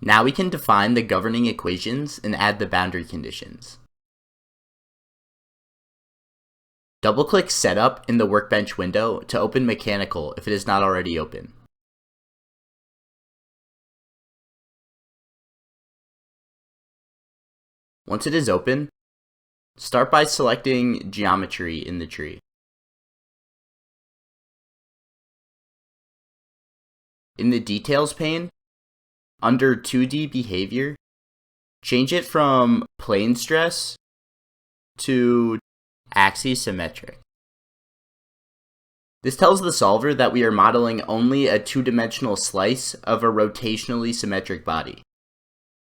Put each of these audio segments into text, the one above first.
Now we can define the governing equations and add the boundary conditions. Double-click Setup in the Workbench window to open Mechanical if it is not already open. Once it is open, start by selecting Geometry in the tree. In the Details pane, under 2D Behavior, change it from Plane Stress to Axisymmetric. This tells the solver that we are modeling only a two-dimensional slice of a rotationally symmetric body.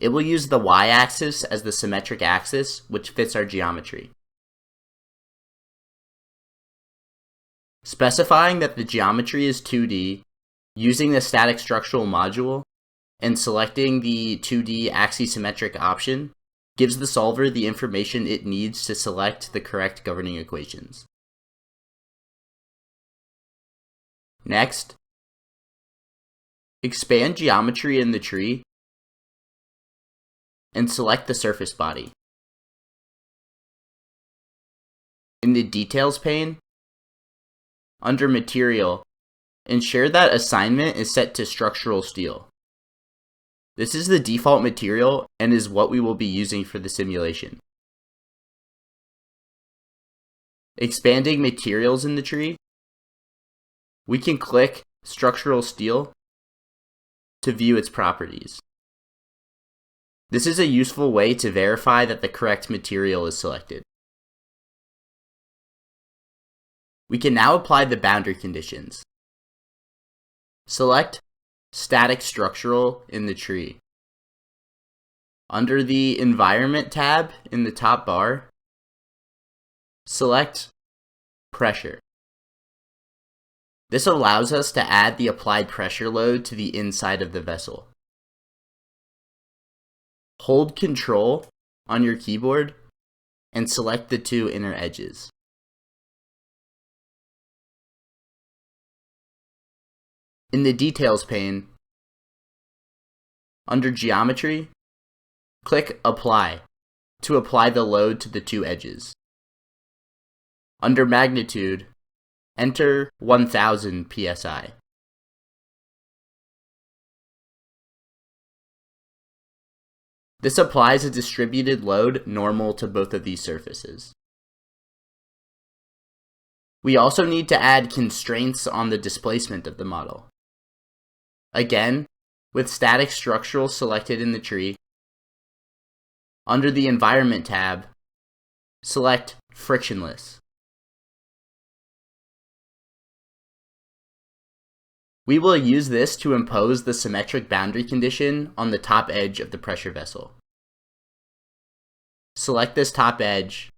It will use the y-axis as the symmetric axis, which fits our geometry. Specifying that the geometry is 2D, using the static structural module, and selecting the 2D axisymmetric option gives the solver the information it needs to select the correct governing equations. Next, expand geometry in the tree and select the surface body. In the Details pane, under Material, ensure that assignment is set to structural steel. This is the default material and is what we will be using for the simulation. Expanding materials in the tree, we can click Structural Steel to view its properties. This is a useful way to verify that the correct material is selected. We can now apply the boundary conditions. Select Static Structural in the tree. Under the Environment tab in the top bar, select Pressure. This allows us to add the applied pressure load to the inside of the vessel. Hold Ctrl on your keyboard and select the two inner edges. In the Details pane, under Geometry, click Apply to apply the load to the two edges. Under Magnitude, enter 1000 psi. This applies a distributed load normal to both of these surfaces. We also need to add constraints on the displacement of the model. Again, with Static Structural selected in the tree, under the Environment tab, select Frictionless. We will use this to impose the symmetric boundary condition on the top edge of the pressure vessel. Select this top edge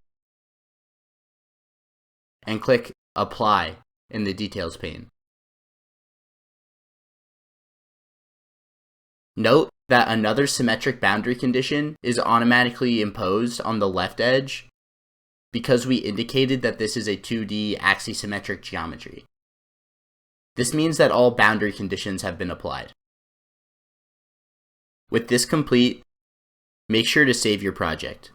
and click Apply in the Details pane. Note that another symmetric boundary condition is automatically imposed on the left edge because we indicated that this is a 2D axisymmetric geometry. This means that all boundary conditions have been applied. With this complete, make sure to save your project.